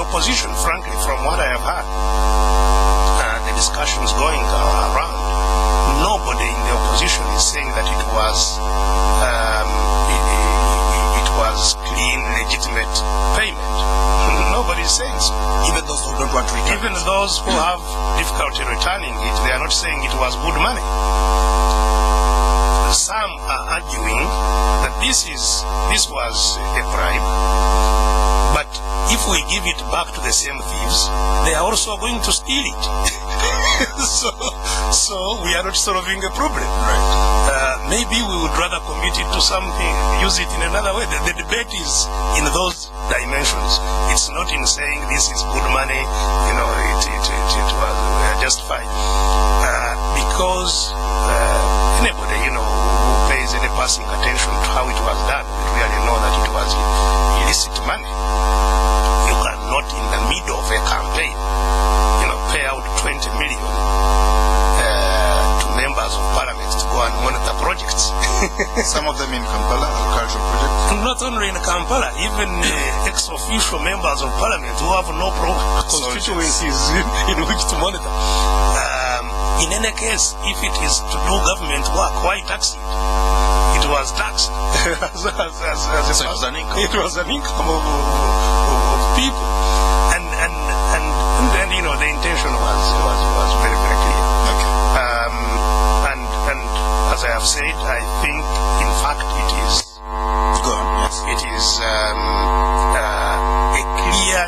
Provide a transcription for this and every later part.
opposition, frankly, from what I have heard, the discussions going around, nobody in the opposition is saying that it was clean, legitimate payment. Nobody is saying so. Even those who don't want to return. Even those who have difficulty returning it, they are not saying it was good money. Some are arguing that this was a bribe, but if we give it back to the same thieves, they are also going to steal it. so we are not solving a problem. Right. Maybe we would rather commit it to something, use it in another way. The debate is in those dimensions. It's not in saying this is good money, it was justified. Because anybody, who pays any passing attention to how it was done will really know that it was illicit money. You cannot, in the middle of a campaign, pay out 20 million to members of parliament to go and monitor projects. Some of them in Kampala, agricultural projects? Not only in Kampala, even ex-official members of parliament who have no constituencies in which to monitor. In any case, if it is to do government work, why tax it? It was taxed so it was an income. It was an income of people, and the intention was very, very clear. Okay. And as I have said, I think in fact it is. Go on. Yes. It is a clear,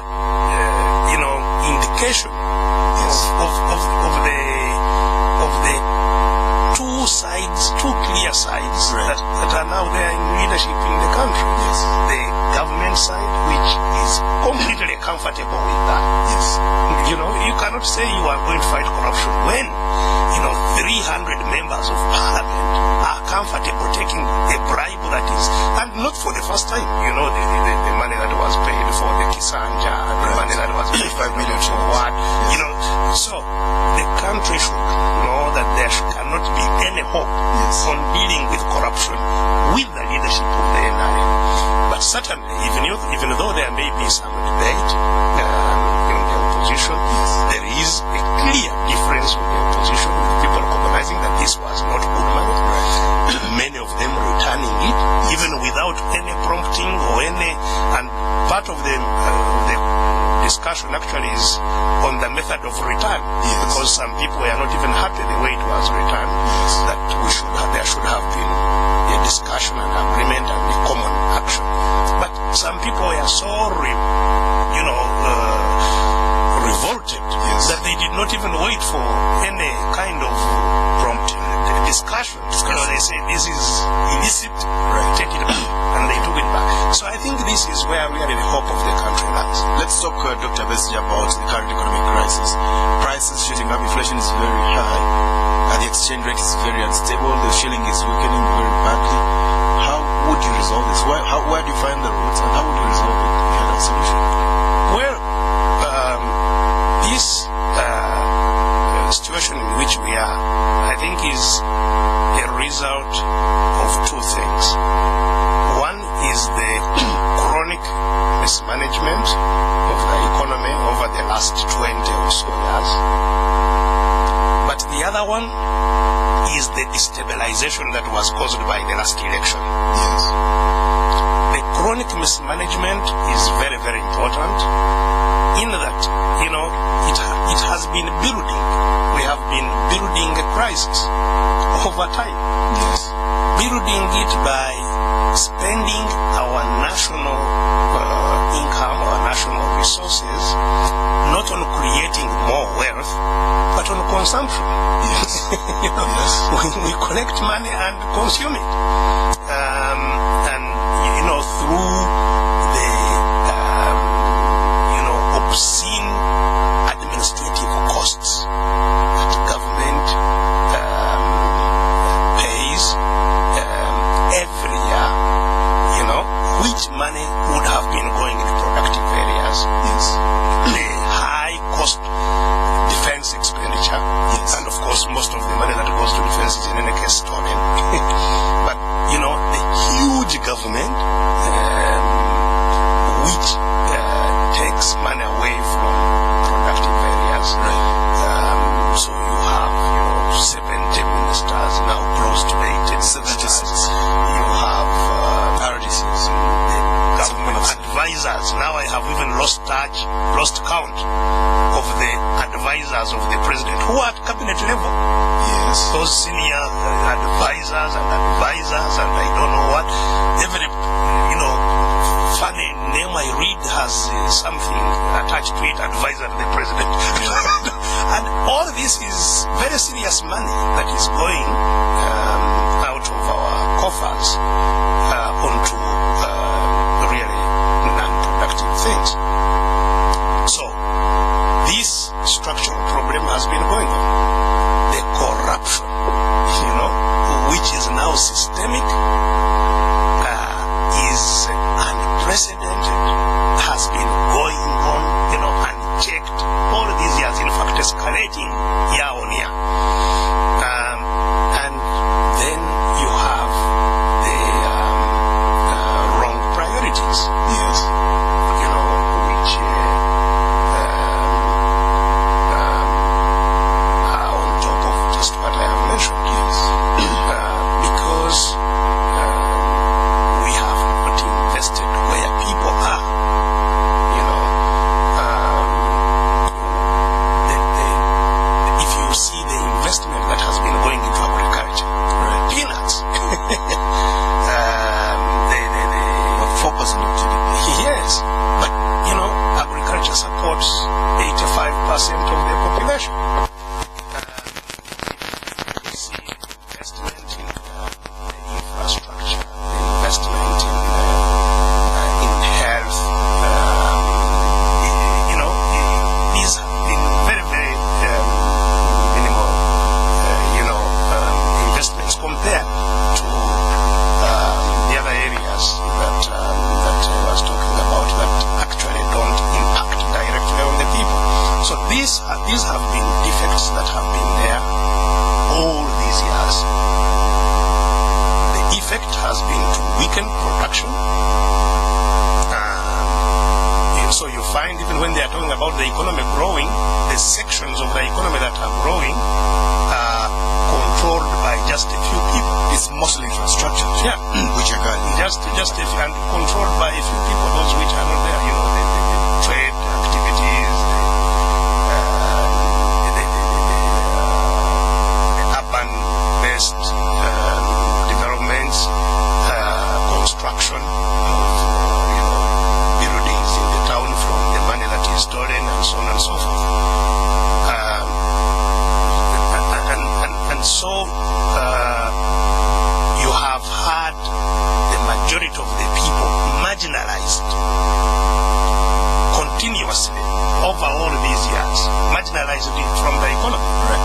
indication of the two clear sides right. that are now there in leadership in the country. Yes. The government side, which is completely comfortable with that. Yes. You cannot say you are going to fight corruption when 300 members of parliament are comfortable taking a bribe that is, and not for the first time. The money that was paid for the Kisanja, the money that was paid 5 million for what, so the country should know that there cannot be any hope on dealing with corruption with the leadership of the NRM. But certainly, even though there may be some debate in the opposition, there is a clear difference with the opposition, with people recognizing that this was not good money. Many of them returning it, even without any prompting or any, and part of the discussion actually is on the method of return, because some people were not even happy the way it was returned. That there should have been a discussion and agreement and a common action. But some people were so revolted that they did not even wait for any kind of prompting, discussion. They say this is illicit, take it back, and they took it back. So I think this is where really the hope of the country lies. Let's talk, Dr. Besigye, about the current economic crisis. Prices shooting up, inflation is very high, the exchange rate is very unstable, the shilling is weakening very badly. How would you resolve this? Where do you find the roots, and how would you resolve it if you had a solution? Well, this situation in which we are, I think, is a result of two things. One is the chronic mismanagement of the economy over the last 20 or so years. But the other one is the destabilization that was caused by the last election. Yes. The chronic mismanagement is very, very important in that, it has been building. We have been building a crisis over time. Yes. Building it by spending our national income, our national resources, not on creating more wealth, but on consumption. Yes. Yes. We collect money and consume it. Through the, obscene administrative costs that government pays every year, which money would have been going into productive areas. Yes. The high cost defense expenditure. Yes. And of course, most of the money that goes to defense is in any case stolen. But advisors. Now I have even lost count of the advisors of the president who are at cabinet level. Yes. Those senior advisors and I don't know what. Every, funny name I read has something attached to it, advisor to the president. And all this is very serious money that is going out of our coffers onto really non-productive things. So, this structural problem has been going on. The corruption, which is now systemic, is unprecedented, has been going on, unchecked all these years, in fact, escalating year on year. And then you have the wrong priorities. Yes. Which are on top of just what I have mentioned. Yes. Because we have not invested where people are. If you see the investment that has been going into agriculture, peanuts. 4% of GDP. Yes, but agriculture supports 85% of the population. You see investment in the infrastructure, investment in health. These have been very, very minimal, investments compared to the other areas that I was talking about that actually don't impact directly on the people. So these have been defects that have been there all these years. The effect has been to weaken production. So you find even when they are talking about the economy growing, the sections of the economy that are growing are controlled by just a few people. It's mostly infrastructure. Yeah. Which are gone. And controlled by a few people, those which are not there. The trade activities, the urban-based developments, construction of buildings in the town from the money that is stolen, and so on and so forth. And so you have had the majority of the people marginalized continuously over all these years, marginalized from the economy. Right.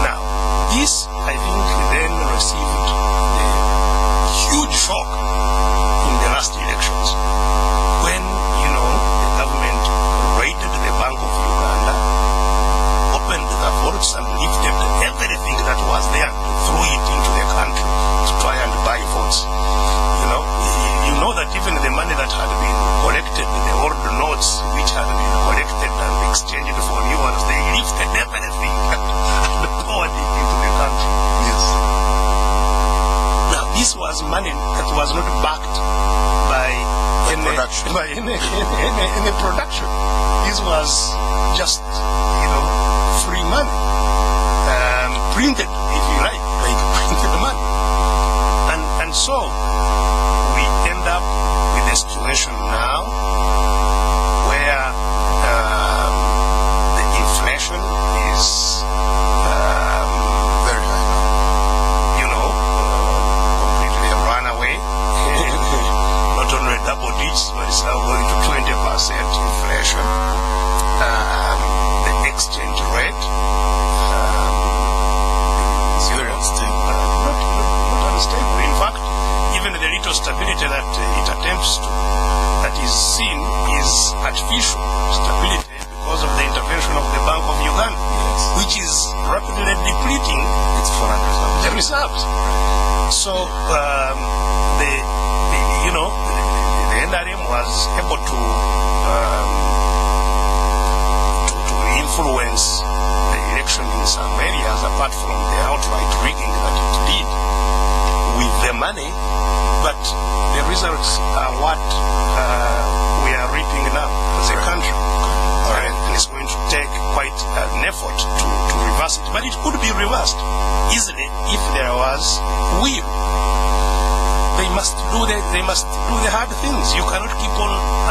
Now, this, I think, then received a huge shock in the last elections when, the government raided the Bank of Uganda, opened the vaults and lifted everything that was there and threw it into the country to try and buy votes. You know that even the money that had been collected, the old notes which had been collected and exchanged for new ones, they lifted everything and poured it into the country. Yes. Now, this was money that was not backed by any production. This was just, free money. Printed, if you like printed money. And so, we end up with a situation now where the inflation is very high. Completely run away. Not only double digits, but it's now going to 20% inflation. The exchange rate is very unstable. Not unstable. In fact, even the little stability that it attempts to, that is seen, is artificial stability because of the intervention of the Bank of Uganda, which is rapidly depleting its foreign reserves. So the NRM was able to influence the election in some areas, apart from the outright rigging that it did with the money, but the results are what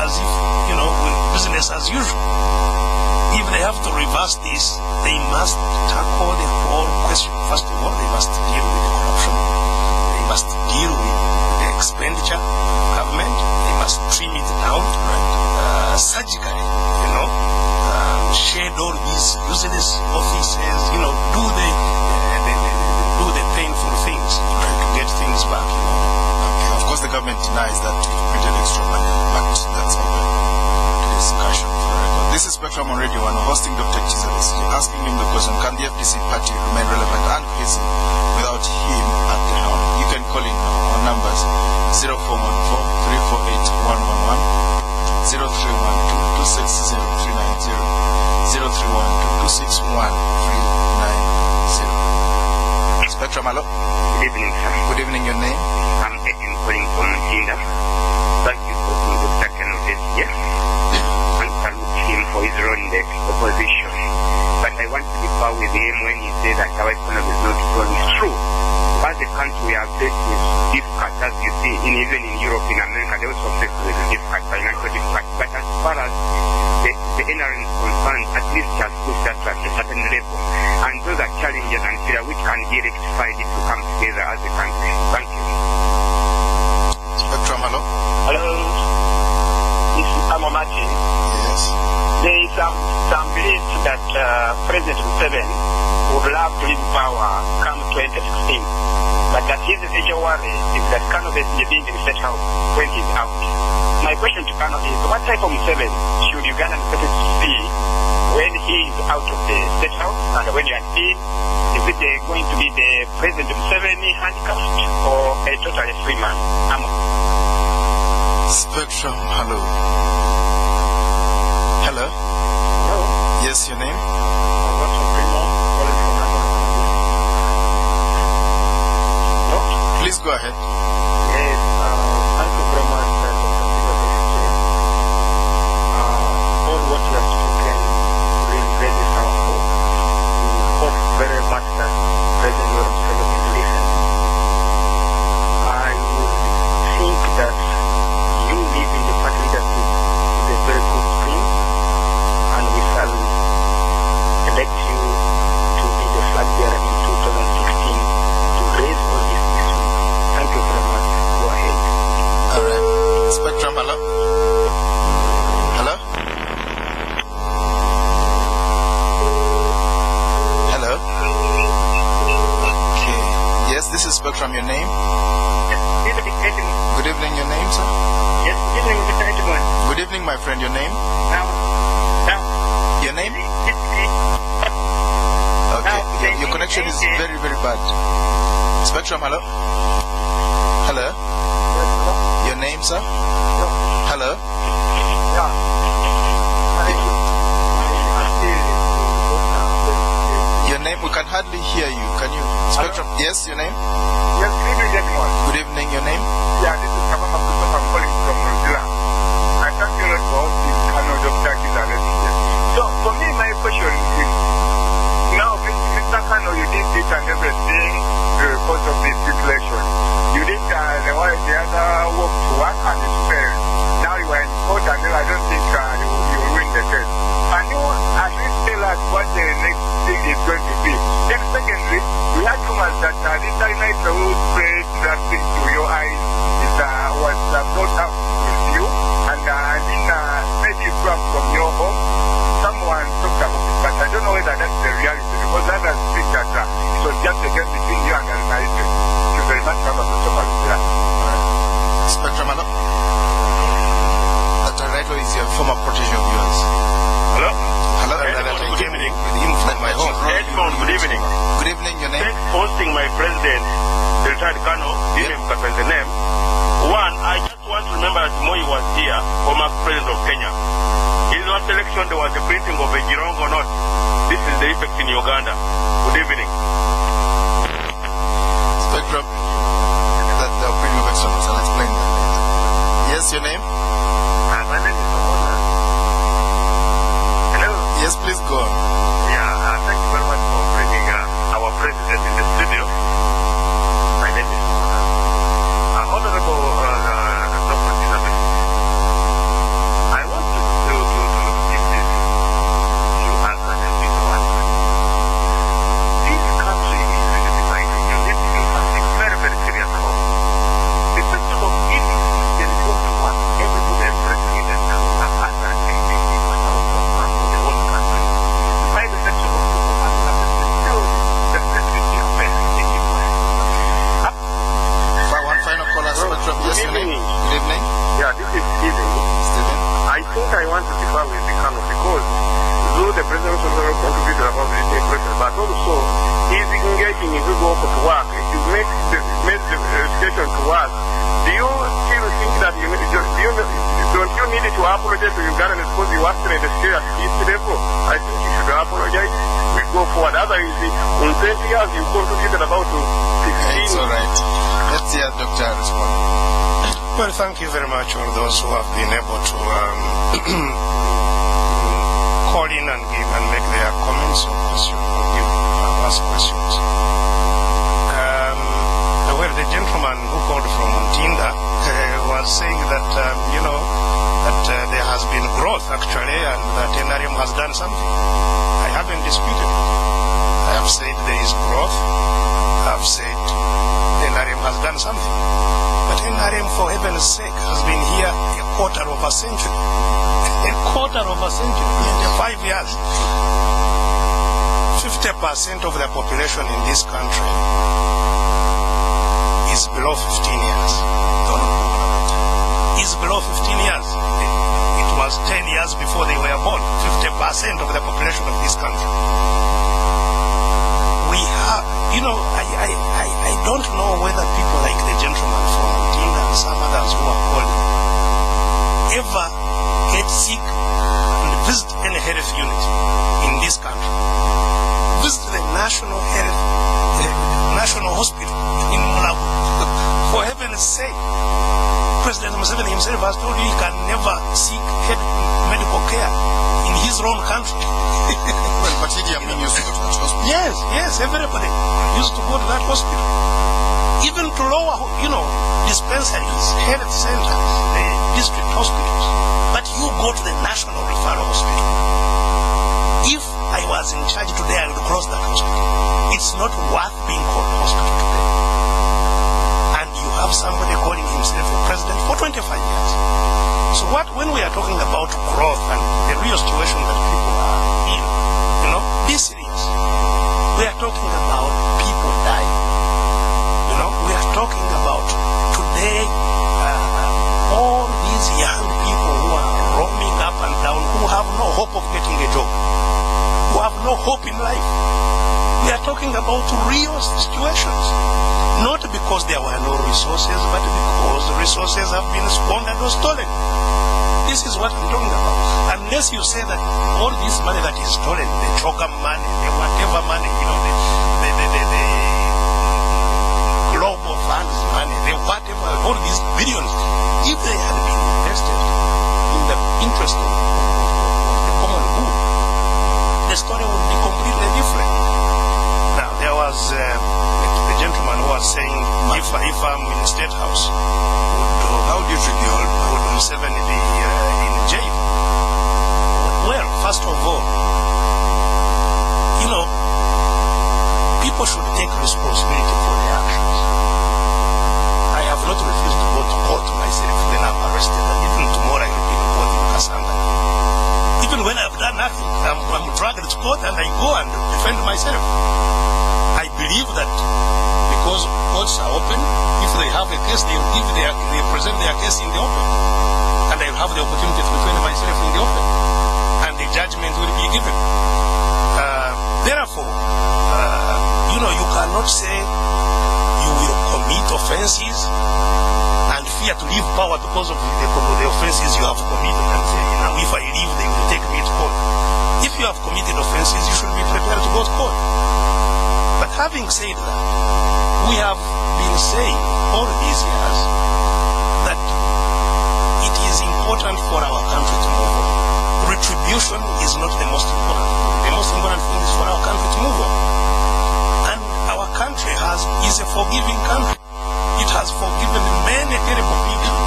as if, business as usual. If they have to reverse this, they must tackle the whole question. First of all, they must deal with the corruption. They must deal with the expenditure of government. They must trim it down surgically, shed all these useless offices, do the painful things to get things back. Okay. Of course, the government denies that it printed extra money, but that's open to discussion for the record. This is Spectrum on Radio 1, hosting Dr. Kiiza Besigye, asking him the question, can the FDC party remain relevant and cohesive without him at the helm? You can call in on numbers 0414-348-111, 0312-260-390, 0312-261-390. Spectrum, hello? Good evening, sir. Good evening, your name? I'm Edwin calling from Jinda. Thank you for Dr. Kiiza Besigye and salute him for his role in the opposition. But I want to differ with him when he said that our economy is not growing. It's true. As a country, we are faced with difficult, as you see, even in Europe, in America, they also face with difficult, financial difficult. But as far as the NRM is concerned, at least it has pushed us to a certain level. And those are challenges and fear which can be rectified if we come together as a country. Thank you. Spectrum, hello? Hello. This is Amo Martin. Yes. There is some belief that President Museveni would love to leave power come 2016. But that his major worry is that Kano Besigye being in the state house when he's out. My question to Kano is, what type of Museveni should Ugandan citizens see when he is out of the state house and when you are in? Is it going to be the President Museveni handcuffed or a totally free man? Spectrum, hello. Hello? Hello? Yes, your name? Please go ahead. Yes, thank you very much, Dr. Kiiza Besigye. All what you have spoken really very powerful. We hope very much that President Museveni will listen. I would think that you live in the party leadership is a very good thing, and we shall elect you to be the flag bearer in 2016 to raise all these issues. Thank you very much. Go ahead. All right. Spectrum, hello? Hello? Hello? Okay. Yes, this is Spectrum. Your name? Yes, Good evening. Your name, sir? yes, good evening, Mr. Edwin. Good evening, my friend. Your name? Now, Your name? Okay. Your connection is very, very bad. Spectrum, hello? Hello? Your name, sir? Hello? Your name? We can hardly hear you. Can you? Spectrum? Yes, your name? yes, good evening, everyone. Good evening. Your name? Yeah, this is Kabama Christopher. I'm calling from New Zealand. I thank you a lot for hosting Kano Dr. Kiiza Besigye. So, for me, my question is, now, Mr. Kano, you did this and everything because of this situation. You did the other work to work and it failed. Now you are in court and I don't think you will win the case. Can you at least tell us what the next thing is going to be? Then secondly, we had rumors that this night the road spread that thing to your eyes was brought up with you and maybe from your home. Someone talked about it, but I don't know whether that's the reality because others think that it was just a game between you and the narrative. Thank you very much, Spectrum, hello? Dr. Raito is your former protege of yours. Hello? Hello? Good evening. With him from my home. Edmond, good evening. Good evening, your name? Thanks for hosting my president, the retired Kano, give him the name. One, I just want to remember that Moi was here, former president of Kenya. In the last election, there was a printing of a Girongo note. This is the effect in Uganda. Good evening. Spectrum. They'll bring you back some. I'll explain that later. Yes, your name? My name is Omona. Hello? Yes, please go on. Yeah, thank you very much for bringing our president in the studio. My name is Omona. Honorable Dr. Kiiza Besigye. to differ with the Kano because though the president also contributed about the inflation, but also he's engaging in good work to work. It makes the situation to work. Do you still think that don't you need to apologize to Uganda because you worked in the state at east level? I think you should apologize. We go forward. Otherwise, in 20 years you contributed about 15. It's all right. Let's hear Dr. respond. Well, thank you very much all those who have been able to call in and give and make their comments or questions or ask questions. Well, the gentleman who called from Mtinda was saying that, there has been growth actually and that NRM has done something. I haven't disputed it. I have said there is growth. I have said NRM has done something. But NRM, for heaven's sake, has been here a quarter of a century. A quarter of a century, 25 years. 50% of the population in this country is below 15 years. Is below 15 years. It was 10 years before they were born. 50% of the population of this country. We have, I don't know whether people like the gentleman from Mtinda and some others who are calling ever get sick and visit any health unit in this country. Visit the national hospital in Mulago. For heaven's sake, President Museveni himself has told you he can never seek medical care in his own country. Well, but he used to go to that hospital. Yes, everybody used to go to that hospital. Even to lower, dispensaries, health centers, the district hospitals. But you go to the National Referral Hospital. If I was in charge today, I would close that hospital. It's not worth being called hospital today. And you have somebody calling himself a president for 25 years. So when we are talking about growth and the real situation that people are in, be serious. We are talking about people dying. We are talking about today all these young people who are roaming up and down, who have no hope of getting a job, who have no hope in life. We are talking about real situations. Not because there were no resources, but because resources have been squandered or stolen. This is what I'm talking about. Unless you say that all this money that is stolen, the choker money, the whatever money, the global funds money, the whatever, all these billions, if they had been invested in the interest of the common good, the story would be completely different. Now, there was the gentleman who was saying, if I'm in the State House, how do you treat the old? Would Museveni be in jail? Well, first of all, people should take responsibility for their actions. I have not refused to go to court myself when I'm arrested, and even tomorrow I will be in court in Kasanga. Even when I've done nothing, I'm dragged to court and I go and defend myself. I believe that because courts are open, if they have a case, they present their case in the open. And I will have the opportunity to defend myself in the open. And the judgment will be given. Therefore, you cannot say you will commit offenses and fear to leave power because of the offenses you have committed and say, if I leave, they will take me to court. If you have committed offenses, you should be prepared to go to court. But having said that, we have been saying all these years that it is important for our country to move on. Retribution is not the most important thing. The most important thing is for our country to move on. And our country is a forgiving country. It has forgiven many terrible people.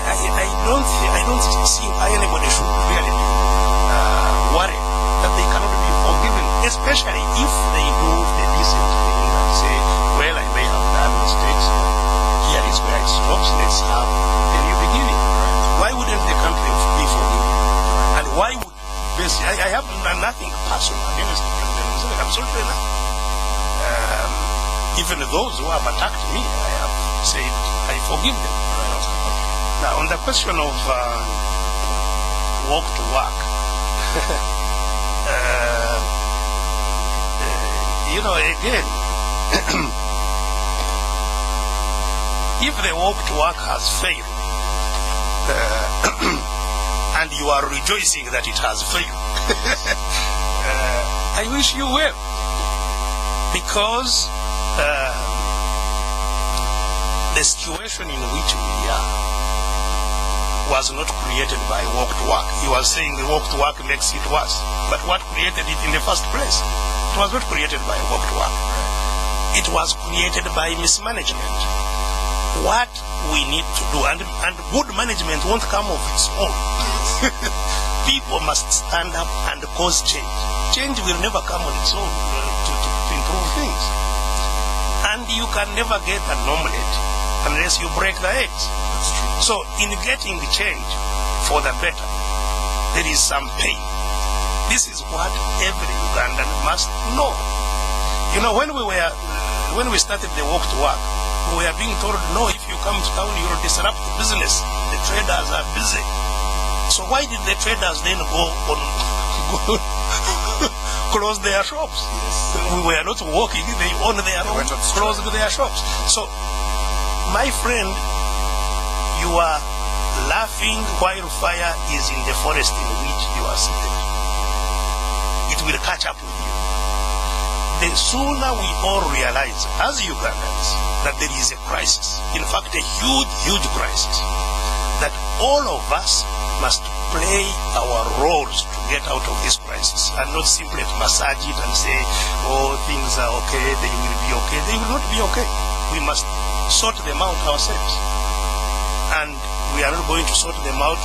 I don't see why anybody should really be worried that they cannot be forgiven, especially if they do the decent thing and say, well, I may have done mistakes, but here is where it stops, let's have a new beginning. Why wouldn't the country be forgiven? And why would I have done nothing personal against President, absolutely nothing. Even those who have attacked me, I have said I forgive them. Now, on the question of work. You know, again, if the walk to work has failed, and you are rejoicing that it has failed, I wish you well, because the situation in which we are was not created by walk to work. You are saying the walk to work makes it worse, but what created it in the first place? It was not created by walk to work. It was created by mismanagement. What we need to do, and good management won't come of its own. People must stand up and cause change. Change will never come on its own to improve things. And you can never get an omelette unless you break the eggs. So in getting the change for the better, there is some pain. This is what every Ugandan must know. You know, when we started the walk to work, we are being told, no, if you come to town, you'll disrupt the business. The traders are busy. So why did the traders then go close their shops? We were not walking, they own their own, closed their shops. So, my friend, you are laughing while fire is in the forest in which you are seated. It will catch up with you. The sooner we all realize, as Ugandans, that there is a crisis, in fact a huge, huge crisis, that all of us must play our roles to get out of this crisis, and not simply massage it and say, oh, things are okay, they will be okay. They will not be okay. We must sort them out ourselves. And we are not going to sort them out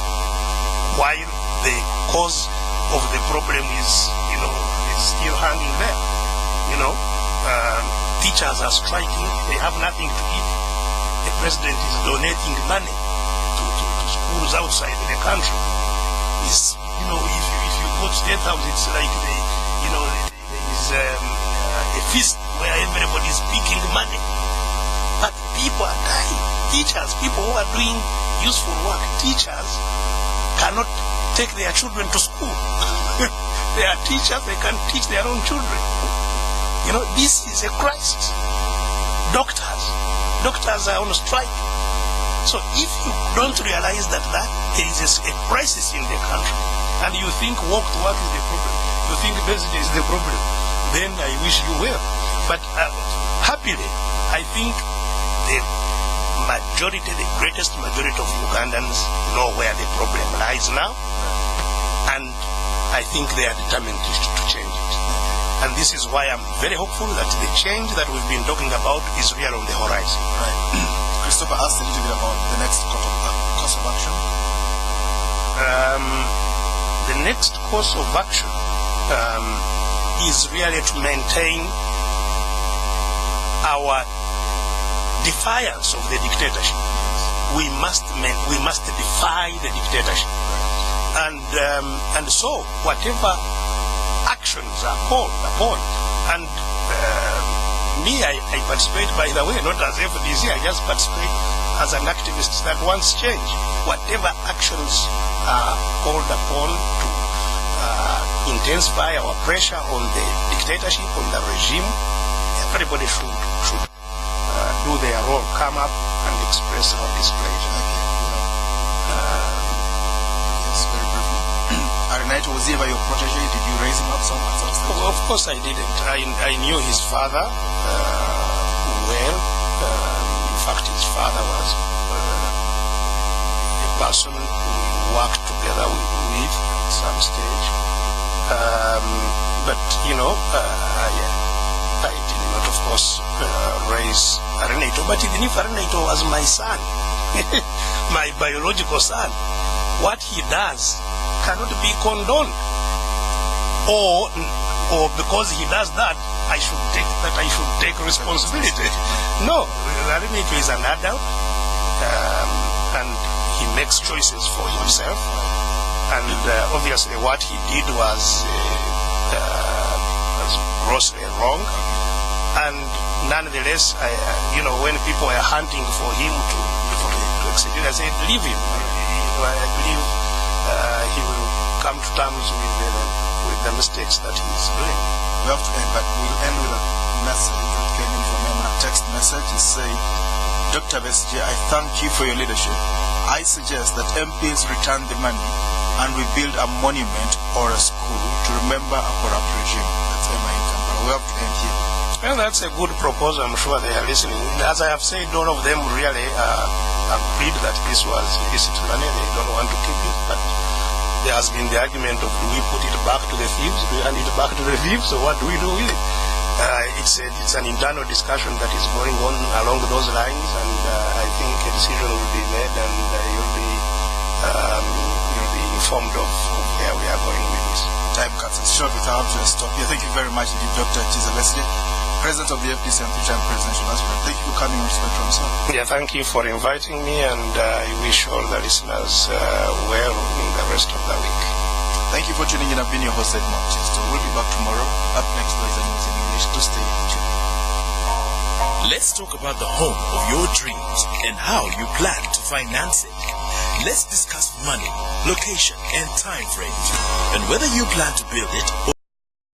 while the cause of the problem is, is still hanging there. Teachers are striking, they have nothing to eat. The president is donating money to schools outside the country. If you go to State House, it's like there is a feast where everybody is picking money. But people are dying. Teachers, people who are doing useful work, teachers cannot take their children to school. They are teachers, they can't teach their own children. This is a crisis. Doctors are on strike. So if you don't realize that there is a crisis in the country, and you think walk to work is the problem, you think Besigye is the problem, then I wish you well. But happily, I think the greatest majority of Ugandans know where the problem lies now, and I think they are determined to change it. And this is why I'm very hopeful that the change that we've been talking about is real on the horizon. Right. Christopher asked a little bit about the next course of action. The next course of action is really to maintain our defiance of the dictatorship. We must defy the dictatorship, and so whatever actions are called upon, and I participate, by the way, not as FDC, I just participate as an activist that wants change. Whatever actions are called upon to intensify our pressure on the dictatorship, on the regime, everybody should do their role, come up and express our displeasure. Yes, very briefly. Arenito, was he ever your protege? Did you raise him up some stage? Of course I didn't. I knew his father well. In fact, his father was a person who worked together with at some stage. But, I did not, of course, raise Arenito. But even if Arenito was my son, my biological son, what he does cannot be condoned. Or because he does that, I should take responsibility. No, Arenito is an adult, and he makes choices for himself. And obviously, what he did was grossly wrong. And nonetheless, when people are hunting for him to execute, I said, leave him. I believe he will come to comes with the mistakes that he's doing. We have to end, but we'll end with a message that came in from him. A text message is saying, Dr. Besigye, I thank you for your leadership. I suggest that MPs return the money and we build a monument or a school to remember a corrupt regime. That's Emma in Kampala. We have to end here. Well, that's a good proposal. I'm sure they are listening. As I have said, all of them really agreed that this was illicit money. They don't want to keep it, but there has been the argument of, do we put it back to the thieves? Do we hand it back to the thieves? So what do we do with it? It's an internal discussion that is going on along those lines, and I think a decision will be made, and you'll be informed of where we are going with this. Time cuts us short without to stop here. Thank you very much indeed, Dr. Kiiza Besigye, President of the FDC and future Presidential Aspirant. Thank you for coming on Spectrum, sir. Yeah, thank you for inviting me, and I wish all the listeners well in the rest of the week. Thank you for tuning in. I've been your host, Helm. We'll be back tomorrow. Up next, there is a news in English. To stay tuned. Let's talk about the home of your dreams and how you plan to finance it. Let's discuss money, location, and time frames, and whether you plan to build it or